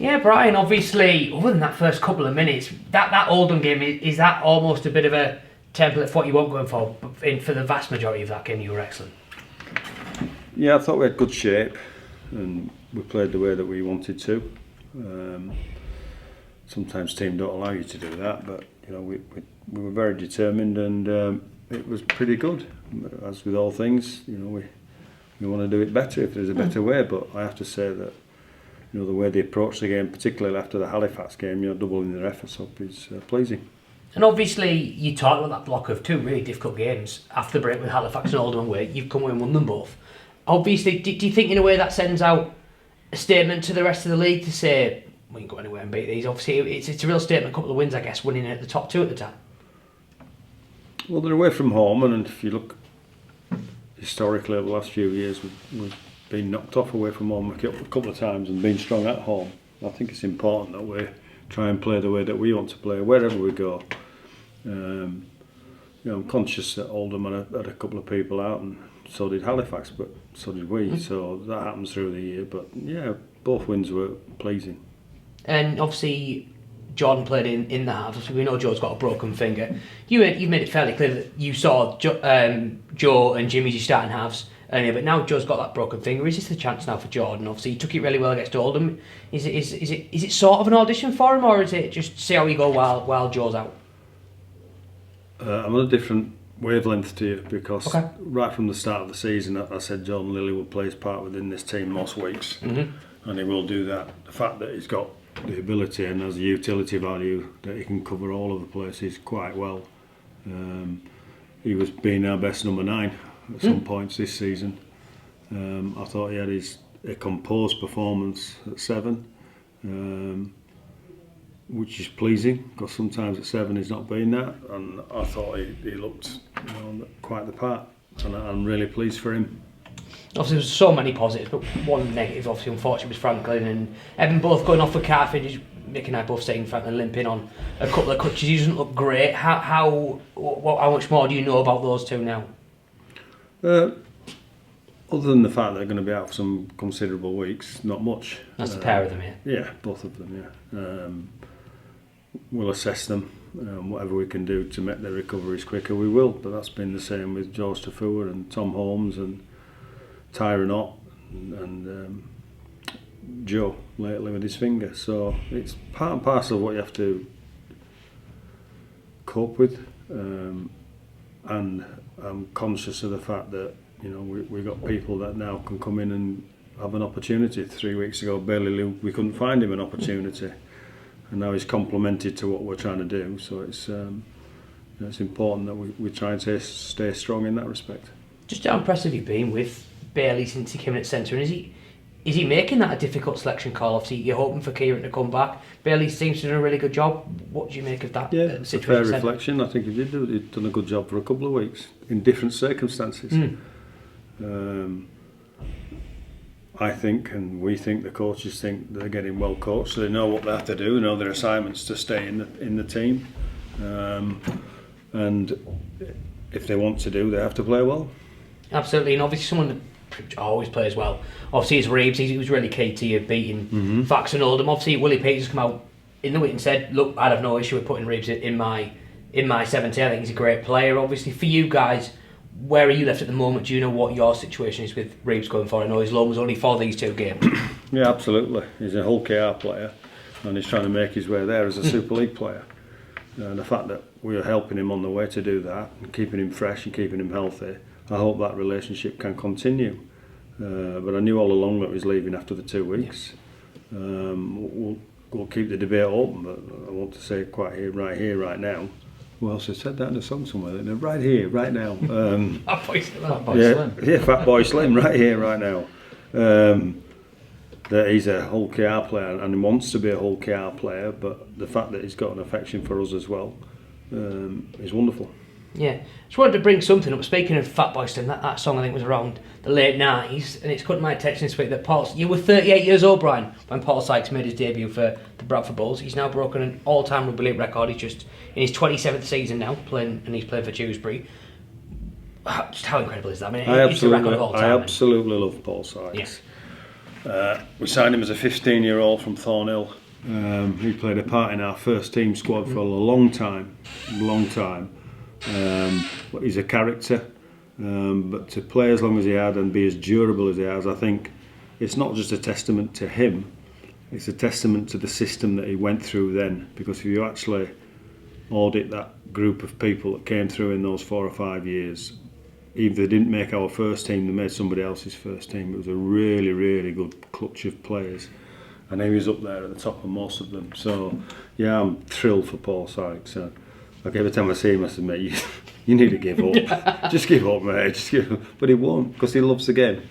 Yeah, Brian, obviously, other than that first couple of minutes, that Oldham game, is that almost a bit of a template for what you want going for? For the vast majority of that game, you were excellent. Yeah, I thought we had good shape and we played the way that we wanted to. Sometimes teams don't allow you to do that, but you know we were very determined and it was pretty good. As with all things, you know we want to do it better if there's a better way. But I have to say that you know the way they approached the game, particularly after the Halifax game, you know, doubling their efforts up is pleasing. And obviously, you talked about that block of two really difficult games after the break with Halifax and Oldham away. You've come away and won them both. Obviously, do you think in a way that sends out a statement to the rest of the league to say we can go anywhere and beat these? Obviously, it's a real statement. A couple of wins, I guess, winning at the top two at the time. Well, they're away from home, and if you look historically over the last few years, we've been knocked off away from home a couple of times and been strong at home. I think it's important that we try and play the way that we want to play wherever we go. You know, I'm conscious that Oldham had a couple of people out, and so did Halifax, but so did we. So that happens through the year. But yeah, both wins were pleasing. And obviously, Jordan played in the halves. We know Joe's got a broken finger. You've made it fairly clear that you saw Joe and Jimmy as your starting halves earlier, but now Joe's got that broken finger. Is this the chance now for Jordan? Obviously, he took it really well against Oldham. Is it sort of an audition for him, or is it just see how we go while Joe's out? I'm on a different wavelength to you because right from the start of the season I said Jordan Lilly will play his part within this team most weeks, and he will do that. The fact that he's got the ability and has the utility value that he can cover all of the places quite well. He was being our best number 9 at some points this season. I thought he had a composed performance at 7. Which is pleasing because sometimes at 7 he's not been that, and I thought he looked quite the part, and I'm really pleased for him. Obviously there's so many positives, but one negative obviously unfortunately was Franklin and Evan both going off with Carthage. Nick and I both saying Franklin limping on a couple of crutches. He doesn't look great. How much more do you know about those two now? Other than the fact they're going to be out for some considerable weeks, not much. That's the pair of them, yeah? Yeah, both of them, yeah. We'll assess them. Whatever we can do to make their recoveries quicker, we will. But that's been the same with George Tafua and Tom Holmes and Tyron Ott and Joe lately with his finger. So it's part and parcel of what you have to cope with. And I'm conscious of the fact that you know we've got people that now can come in and have an opportunity. 3 weeks ago, Bailey Lou, we couldn't find him an opportunity. And now he's complemented to what we're trying to do, so it's important that we try and stay strong in that respect. Just how impressive you've been with Bailey since he came in at centre, and is he making that a difficult selection call? Obviously, you're hoping for Kieran to come back. Bailey seems to do a really good job. What do you make of that? Yeah, it's a fair reflection. I think he'd done a good job for a couple of weeks in different circumstances. I think, and we think, the coaches think they're getting well coached, so they know what they have to do, know their assignments to stay in the team, and if they want to do, they have to play well. Absolutely, and obviously someone that always plays well. Obviously, it's Reeves. He was really key to you beating Fax and Oldham. Obviously, Willie Peters come out in the week and said, "Look, I'd have no issue with putting Reeves in my 70. I think he's a great player." Obviously, for you guys, where are you left at the moment? Do you know what your situation is with Reeves going forward? I know his loan was only for these 2 games. Yeah, absolutely. He's a Hull KR player and he's trying to make his way there as a Super League player. And the fact that we are helping him on the way to do that and keeping him fresh and keeping him healthy, I hope that relationship can continue. But I knew all along that he was leaving after the 2 weeks. We'll keep the debate open, but I want to say quite right now. Who else has said that in a song somewhere? Right here, right now. Fat Boy Slim. Yeah, Fat Boy Slim, right here, right now. That he's a Hull KR player and he wants to be a Hull KR player, but the fact that he's got an affection for us as well is wonderful. Yeah, just wanted to bring something up. Speaking of Fat Boy Slim, that song I think was around the late 90s, and it's caught my attention this week that you were 38 years old, Brian, when Paul Sykes made his debut for the Bradford Bulls. He's now broken an all-time rugby league record. He's just in his 27th season now, and he's playing for Dewsbury. Just how incredible is that? I mean, it's the record of all time. I absolutely love Paul Sykes. We signed him as a 15-year-old from Thornhill. He played a part in our first team squad for a long time. But he's a character. But to play as long as he had and be as durable as he has, I think it's not just a testament to him, it's a testament to the system that he went through then. Because if you actually audit that group of people that came through in those 4 or 5 years, even if they didn't make our first team, they made somebody else's first team. It was a really, really good clutch of players. And he was up there at the top of most of them. So, yeah, I'm thrilled for Paul Sykes. Like every time I see him, I say, mate, you need to give up. Just give up, mate. Just give up. But he won't, because he loves the game.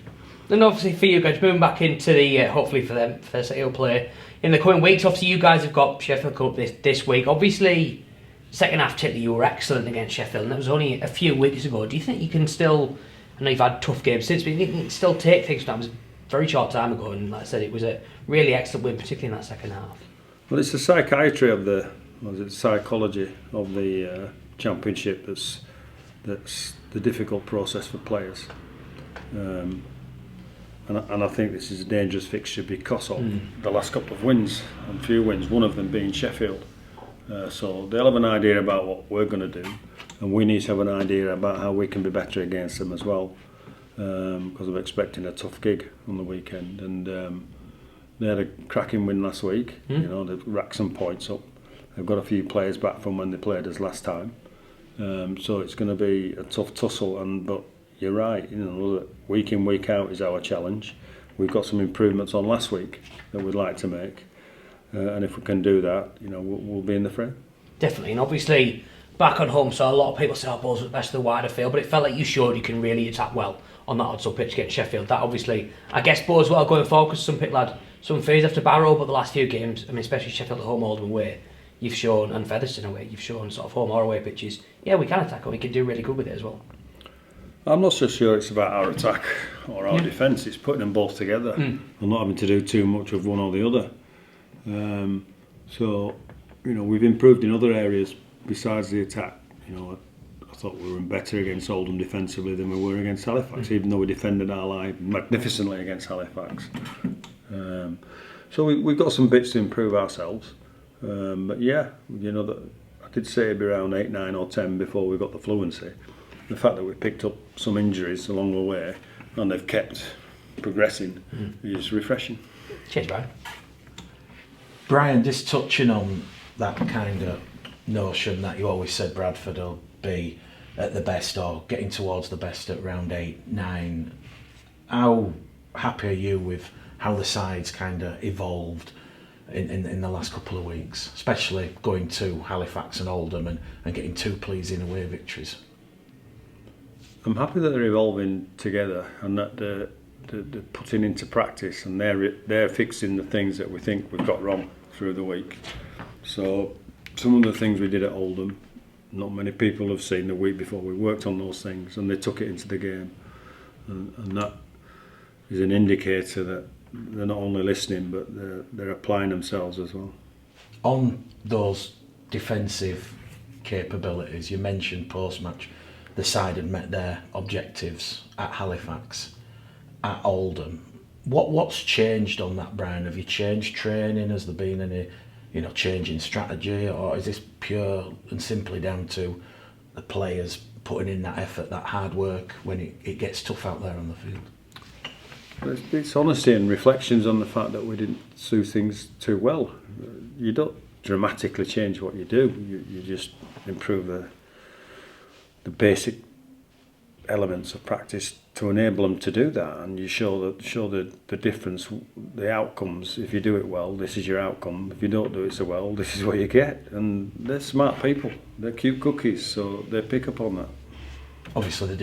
And obviously for you guys, moving back into the, hopefully for them, for their play in the coming weeks, obviously you guys have got Sheffield Cup this week. Obviously, second half particularly, you were excellent against Sheffield, and that was only a few weeks ago. Do you think you can still, I know you've had tough games since, but you think you can still take things from that? It was a very short time ago, and like I said, it was a really excellent win, particularly in that second half. Well, it's the psychiatry of the, psychology of the championship that's the difficult process for players. And I think this is a dangerous fixture because of the last couple of wins, and few wins, one of them being Sheffield. So they'll have an idea about what we're going to do, and we need to have an idea about how we can be better against them as well, because I'm expecting a tough gig on the weekend. And they had a cracking win last week. You know, they've racked some points up. They've got a few players back from when they played us last time. So it's going to be a tough tussle. But you're right, you know, week in, week out is our challenge. We've got some improvements on last week that we'd like to make. And if we can do that, you know, we'll be in the frame. Definitely, and obviously back on home, so a lot of people say, Bowes was best of the wider field, but it felt like you showed you can really attack well on that odds-up pitch against Sheffield. That obviously, I guess, bodes well going forward, because some people had some fears after Barrow, but the last few games, I mean, especially Sheffield at home, Oldham away, you've shown, and Featherstone away, you've shown sort of home or away pitches, yeah, we can attack and we can do really good with it as well. I'm not so sure it's about our attack or our defence, it's putting them both together and not having to do too much of one or the other. So, you know, we've improved in other areas besides the attack. You know, I thought we were better against Oldham defensively than we were against Halifax, even though we defended our line magnificently against Halifax. So we've got some bits to improve ourselves. But yeah, you know, that I did say it'd be around 8, 9 or 10 before we got the fluency. The fact that we picked up some injuries along the way and they've kept progressing is refreshing. Cheers, Brian. Brian, just touching on that kind of notion that you always said Bradford will be at the best or getting towards the best at round 8, 9. How happy are you with how the side's kind of evolved in the last couple of weeks, especially going to Halifax and Oldham and getting 2 pleasing away victories? I'm happy that they're evolving together and that they're putting into practice, and they're fixing the things that we think we've got wrong through the week. So some of the things we did at Oldham, not many people have seen the week before. We worked on those things and they took it into the game, and that is an indicator that they're not only listening but they're applying themselves as well. On those defensive capabilities, you mentioned post-match the side had met their objectives at Halifax, at Oldham. What's changed on that, Brian? Have you changed training? Has there been any, you know, change in strategy, or is this pure and simply down to the players putting in that effort, that hard work when it gets tough out there on the field? It's honesty and reflections on the fact that we didn't do things too well. You don't dramatically change what you do. You just improve the basic elements of practice to enable them to do that, and you show the difference, the outcomes. If you do it well, this is your outcome. If you don't do it so well, this is what you get. And they're smart people. They're cute cookies, so they pick up on that. Obviously,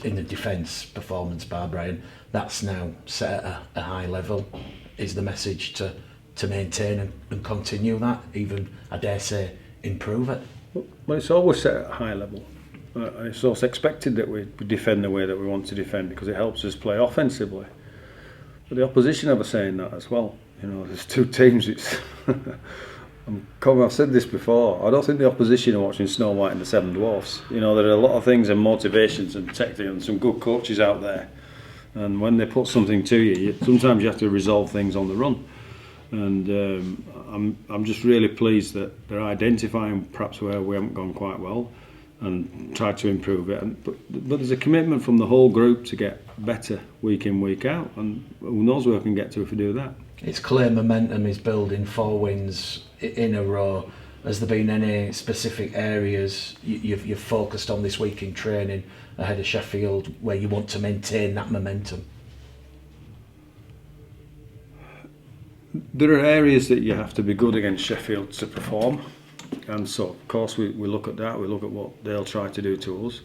in the defence performance bar, Brian, that's now set at a high level. Is the message to maintain and continue that, even, I dare say, improve it? Well, it's always set at a high level. It's also expected that we defend the way that we want to defend, because it helps us play offensively. But the opposition are saying that as well. You know, there's 2 teams. I've said this before. I don't think the opposition are watching Snow White and the 7 Dwarfs. You know, there are a lot of things and motivations and technique and some good coaches out there And when they put something to you, sometimes you have to resolve things on the run. And I'm just really pleased that they're identifying perhaps where we haven't gone quite well and try to improve it. But there's a commitment from the whole group to get better week in, week out, and who knows where we can get to if we do that. It's clear momentum is building, 4 wins in a row. Has there been any specific areas you've focused on this week in training ahead of Sheffield where you want to maintain that momentum? There are areas that you have to be good against Sheffield to perform, and so of course we look at that, we look at what they'll try to do to us,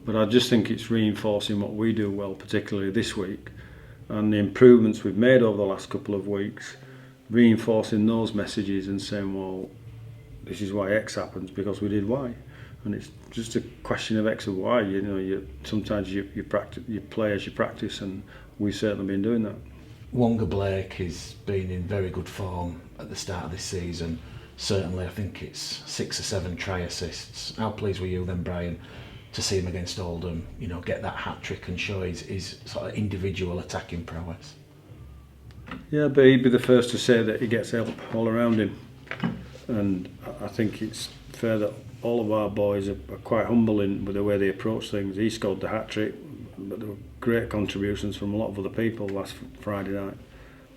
but I just think it's reinforcing what we do well, particularly this week, and the improvements we've made over the last couple of weeks, reinforcing those messages and saying, well, this is why X happens because we did Y, and it's just a question of X and Y. You know, sometimes you practice, you play as you practice, and we've certainly been doing that. Wonga Blake has been in very good form at the start of this season. Certainly, I think it's 6 or 7 try assists. How pleased were you then, Brian, to see him against Oldham? You know, get that hat trick and show his sort of individual attacking prowess. Yeah, but he'd be the first to say that he gets help all around him. And I think it's fair that all of our boys are quite humble in with the way they approach things. He scored the hat-trick, but there were great contributions from a lot of other people last Friday night.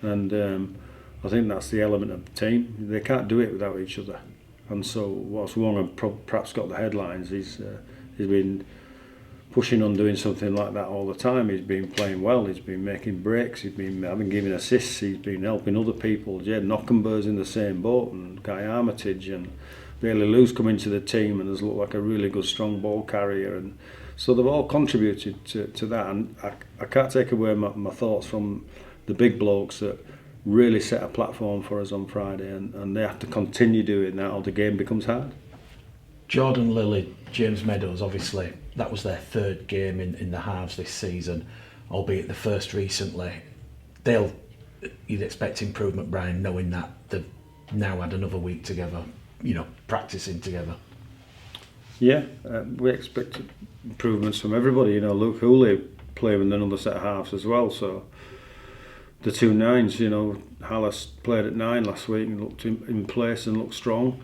And I think that's the element of the team. They can't do it without each other. And so whilst Wong perhaps got the headlines, he's been pushing on doing something like that all the time. He's been playing well, he's been making breaks, he's been giving assists, he's been helping other people. Jed Knockenberg's in the same boat, and Guy Armitage, and Bailey Lou's come into the team and has looked like a really good strong ball carrier, and so they've all contributed to that. And I can't take away my thoughts from the big blokes that really set a platform for us on Friday, and they have to continue doing that or the game becomes hard. Jordan Lilly, James Meadows, obviously that was their 3rd game in the halves this season, albeit the first recently. You'd expect improvement, Brian, knowing that they've now had another week together, you know, practicing together. Yeah, we expect improvements from everybody. You know, Luke Hooley playing with another set of halves as well, so the 2 9s, you know, Hallis played at 9 last week and looked in place and looked strong.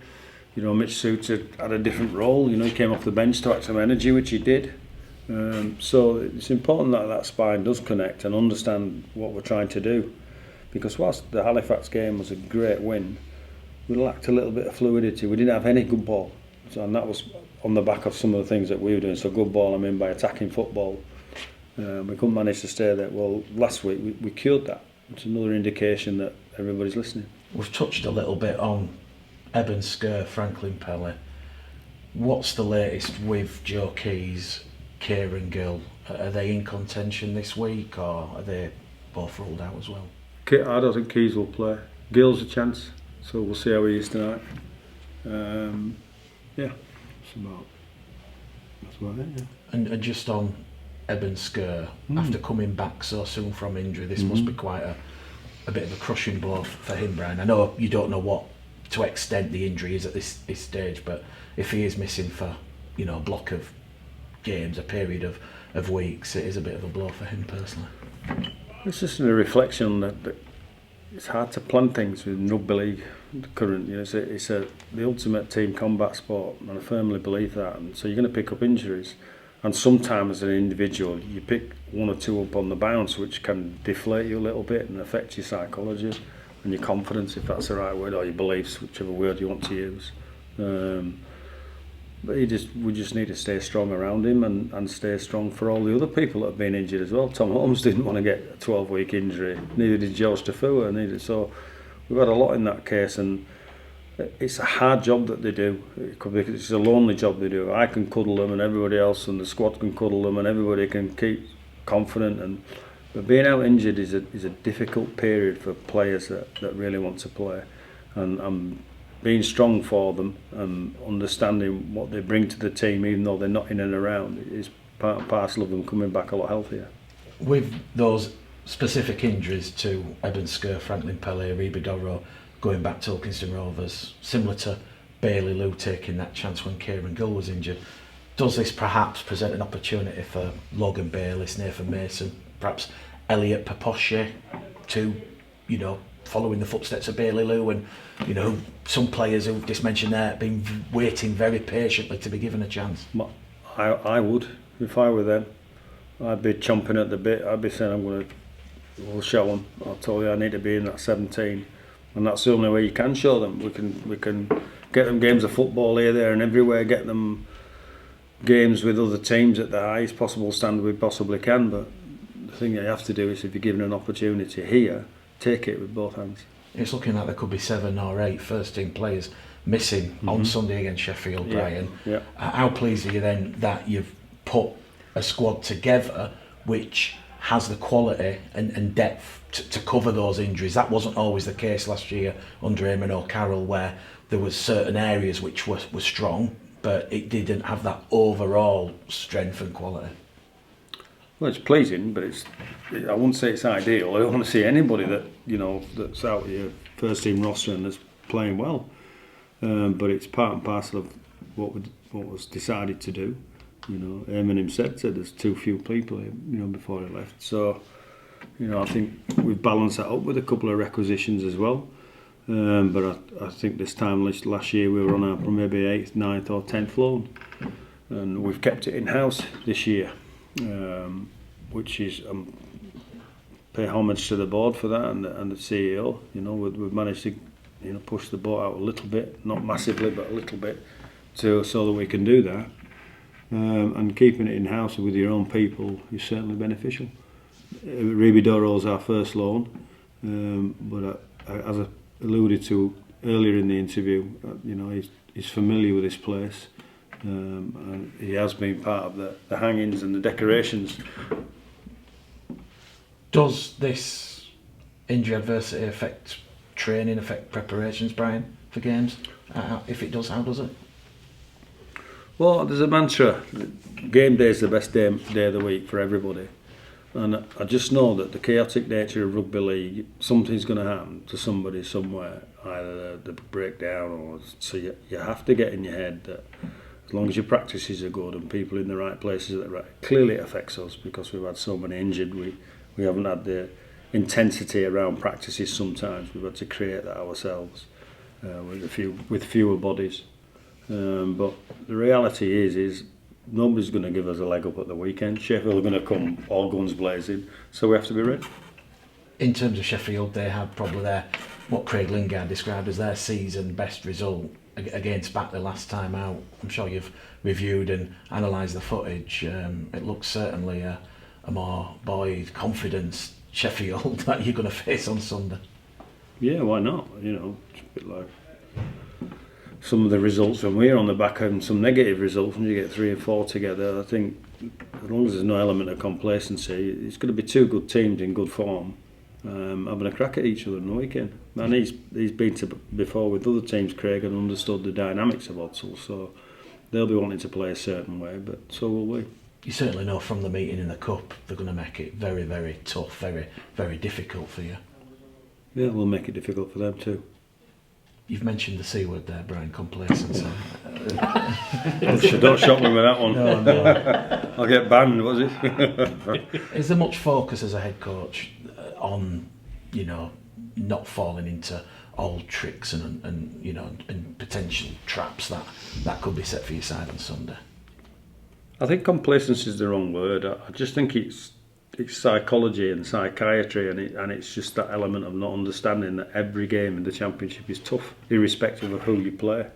You know, Mitch Suter had a different role. You know, he came off the bench to add some energy, which he did. So it's important that spine does connect and understand what we're trying to do. Because whilst the Halifax game was a great win, we lacked a little bit of fluidity. We didn't have any good ball. And that was on the back of some of the things that we were doing. So good ball, I mean by attacking football. We couldn't manage to stay there. Well, last week we cured that. It's another indication that everybody's listening. We've touched a little bit on Eben Sker, Franklin Pelly. What's the latest with Joe Keys, Kieran Gill? Are they in contention this week, or are they both ruled out as well? I don't think Keys will play. Gill's a chance, so we'll see how he is tonight. Yeah, that's about it. Yeah. And just on Eben Sker, after coming back so soon from injury, this must be quite a bit of a crushing blow for him, Brian. I know you don't know what to extent the injury is at this stage, but if he is missing for, you know, a block of games, a period of weeks, it is a bit of a blow for him personally. It's just a reflection that it's hard to plan things with rugby league current. You know, it's the ultimate team combat sport, and I firmly believe that. And so you're going to pick up injuries, and sometimes as an individual you pick 1 or 2 up on the bounce, which can deflate you a little bit and affect your psychology and your confidence, if that's the right word, or your beliefs, whichever word you want to use. But we just need to stay strong around him and stay strong for all the other people that have been injured as well. Tom Holmes didn't want to get a 12-week injury, neither did George Tafua, so we've had a lot in that case, and it's a hard job that they do. It's a lonely job they do. I can cuddle them and everybody else, and the squad can cuddle them and everybody can keep confident, but being out injured is a difficult period for players that really want to play, and being strong for them and understanding what they bring to the team, even though they're not in and around, is part and parcel of them coming back a lot healthier. With those specific injuries to Eben Sker, Franklin Pelly, Ariba Doro going back to Ilkeston Rovers, similar to Bailey Lou taking that chance when Kieran Gill was injured, does this perhaps present an opportunity for Logan Bayliss, Nathan Mason perhaps Elliot Paposche to, following the footsteps of Bailey Lou, and some players who've just mentioned there have been waiting very patiently to be given a chance. I would, if I were them. I'd be chomping at the bit. I'd be saying, we'll show them. I told you I need to be in that 17, and that's the only way you can show them. We can get them games of football here, there, and everywhere. Get them games with other teams at the highest possible standard we possibly can. But the thing you have to do is, if you're given an opportunity here, take it with both hands. It's looking like there could be 7 or 8 first-team players missing on Sunday against Sheffield, Brian. Yeah. How pleased are you then that you've put a squad together which has the quality and depth to cover those injuries? That wasn't always the case last year under Eamon O'Carroll, where there was certain areas which were strong, but it didn't have that overall strength and quality. Well, it's pleasing, but I wouldn't say it's ideal. I don't want to see anybody that's out of your first team roster and that's playing well. But it's part and parcel of what was decided to do. Eamon himself said there's too few people here, before he left. So, I think we've balanced that up with a couple of requisitions as well. But I think this time last year we were on our maybe 8th, 9th or 10th loan. And we've kept it in-house this year, which is pay homage to the board for that and the CEO. We've managed to push the boat out a little bit, not massively but a little bit, so that we can do that. And keeping it in-house with your own people is certainly beneficial. Ribidoro's our first loan, but as I alluded to earlier in the interview, he's familiar with this place, and he has been part of the hangings and the decorations. Does this injury adversity affect training, affect preparations, Brian, for games? If it does, how does it? Well, there's a mantra: game day is the best day of the week for everybody. And I just know that the chaotic nature of rugby league, something's going to happen to somebody somewhere, either the breakdown or... So you have to get in your head that as long as your practices are good and people in the right places at the right... Clearly it affects us because we've had so many injured. We haven't had the intensity around practices sometimes. We've had to create that ourselves with fewer bodies. But the reality is nobody's going to give us a leg up at the weekend. Sheffield are going to come all guns blazing, so we have to be ready. In terms of Sheffield, they had probably what Craig Lingard described as their season best result against Batley last time out. I'm sure you've reviewed and analysed the footage. It looks certainly a more buoyed, confidence Sheffield that you're going to face on Sunday. Yeah, why not? It's a bit like some of the results when we're on the back end, some negative results, when you get 3 and 4 together. I think as long as there's no element of complacency, it's going to be two good teams in good form, having a crack at each other on the weekend. And he's been to before with other teams, Craig, and understood the dynamics of Odsal, so they'll be wanting to play a certain way, but so will we. You certainly know from the meeting in the Cup they're going to make it very, very tough, very, very difficult for you. Yeah, we'll make it difficult for them too. You've mentioned the C word there, Brian, complacency. Don't shock me with that one. No. I'll get banned, was it? Is there much focus as a head coach on, not falling into old tricks and potential traps that could be set for your side on Sunday? I think complacency is the wrong word. I just think it's psychology and psychiatry, and it's just that element of not understanding that every game in the Championship is tough, irrespective of who you play.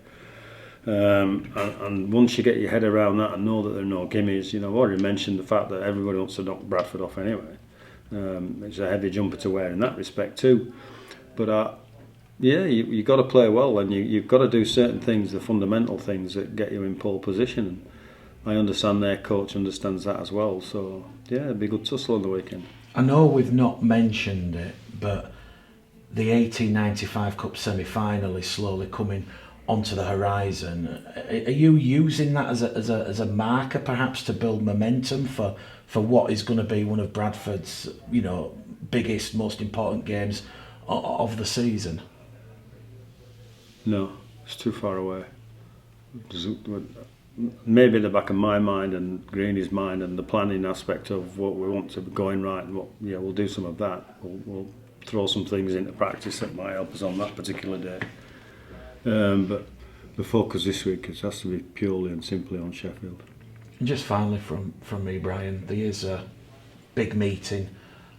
And once you get your head around that and know that there are no gimmies, I've already mentioned the fact that everybody wants to knock Bradford off anyway. It's a heavy jumper to wear in that respect too. But you've got to play well, and you've got to do certain things, the fundamental things that get you in pole position. I understand their coach understands that as well, so yeah, it'd be a good tussle on the weekend. I know we've not mentioned it, but the 1895 Cup semi-final is slowly coming onto the horizon. Are you using that as a marker perhaps to build momentum for what is going to be one of Bradford's biggest, most important games of the season? No, it's too far away. maybe the back of my mind and Greeny's mind and the planning aspect of what we want to be going right, and we'll do some of that. We'll throw some things into practice that might help us on that particular day. But the focus this week has to be purely and simply on Sheffield. And just finally from me, Brian, there is a big meeting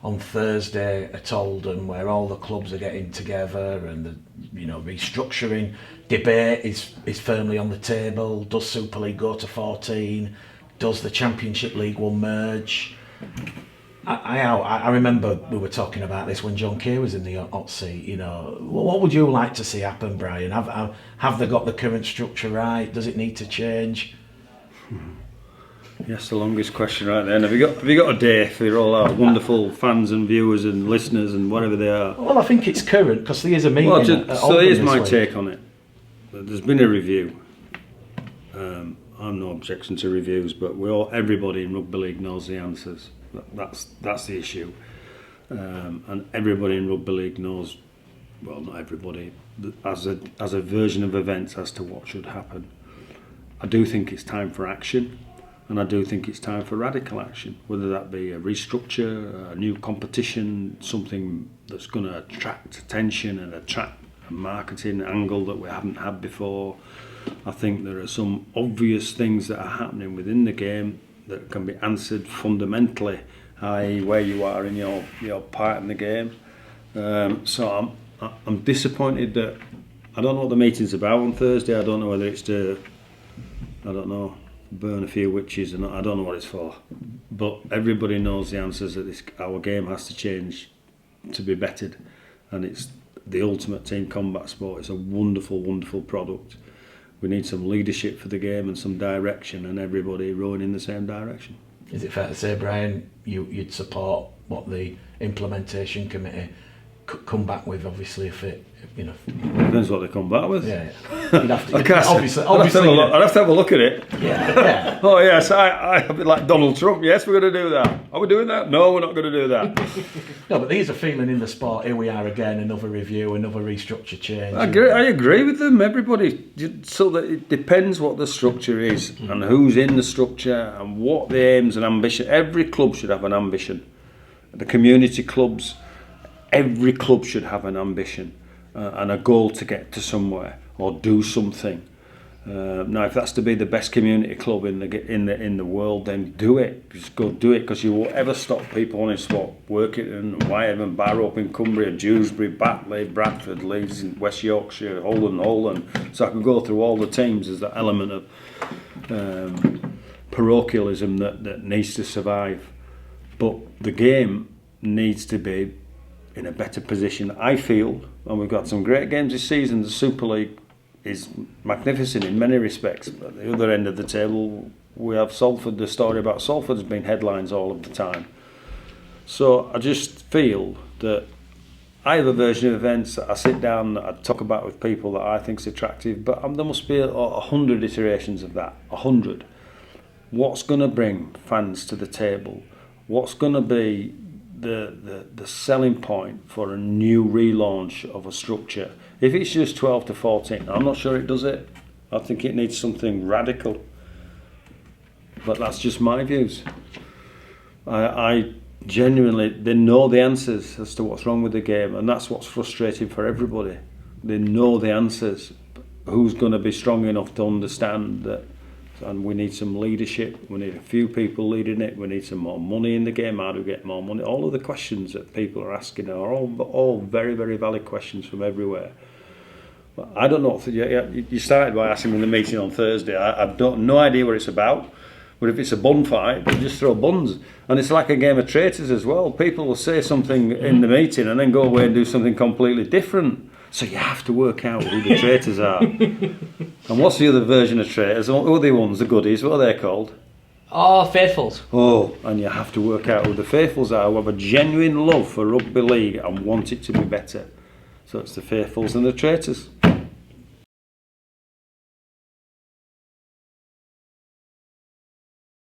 on Thursday at Oldham where all the clubs are getting together, and the restructuring debate is firmly on the table. Does Super League go to 14? Does the Championship League One merge? I remember we were talking about this when John Kay was in the hot seat. What would you like to see happen, Brian? Have they got the current structure right? Does it need to change? Yes, the longest question right then. Have you got a day for all our wonderful fans and viewers and listeners and whatever they are? Well, I think it's current because there is a meeting. Well, at so Oldham here's this my week. take on it. There's been a review. I'm no objection to reviews, but everybody in rugby league knows the answers. That's the issue, and everybody in rugby league knows. Well, not everybody. As a version of events as to what should happen. I do think it's time for action. And I do think it's time for radical action, whether that be a restructure, a new competition, something that's going to attract attention and attract a marketing angle that we haven't had before. I think there are some obvious things that are happening within the game that can be answered fundamentally, i.e. where you are in your part in the game. So I'm disappointed that I don't know what the meeting's about on Thursday. I don't know whether it's to, burn a few witches, and I don't know what it's for, but everybody knows the answers that our game has to change to be bettered, and it's the ultimate team combat sport. It's a wonderful, wonderful product. We need some leadership for the game and some direction, and everybody rowing in the same direction. Is it fair to say, Brian, you'd support what the implementation committee come back with? Obviously, if it depends what they come back with. Yeah. You'd have to, obviously, I'd have to have a look at it. Yeah. Oh yes, I'd be like Donald Trump. Yes, we're going to do that. Are we doing that? No, we're not going to do that. No, but there's a feeling in the sport. Here we are again, another review, another restructure change. I agree with them. Everybody, so that it depends what the structure is and who's in the structure and what the aims and ambition. Every club should have an ambition. The community clubs, every club should have an ambition. And a goal to get to somewhere or do something. Now, if that's to be the best community club in the world, then do it. Just go do it, because you won't ever stop people on spot working in Wyvern, Barrow, in Cumbria, Dewsbury, Batley, Bradford, Leeds, in West Yorkshire, Holland. So I can go through all the teams. There's that element of parochialism that needs to survive. But the game needs to be in a better position, I feel, and we've got some great games this season. The Super League is magnificent in many respects, but at the other end of the table we have Salford. The story about Salford has been headlines all of the time. So I just feel that I have a version of events that I sit down, that I talk about with people that I think is attractive, but there must be 100 iterations of that, 100. What's going to bring fans to the table? What's going to be the selling point for a new relaunch of a structure? If it's just 12 to 14, I'm not sure it does it. I think it needs something radical. But that's just my views. I genuinely, they know the answers as to what's wrong with the game, and that's what's frustrating for everybody. They know the answers. Who's going to be strong enough to understand that? And we need some leadership. We need a few people leading it. We need some more money in the game. How do we get more money? All of the questions that people are asking are all very, very valid questions from everywhere. But I don't know. You started by asking me in the meeting on Thursday. I've no idea what it's about. But if it's a bun fight, they just throw buns. And it's like a game of traitors as well. People will say something in the meeting and then go away and do something completely different. So you have to work out who the traitors are. And what's the other version of traitors? Who are the ones, the goodies? What are they called? Oh, faithfuls. Oh, and you have to work out who the faithfuls are, who have a genuine love for rugby league and want it to be better. So it's the faithfuls and the traitors.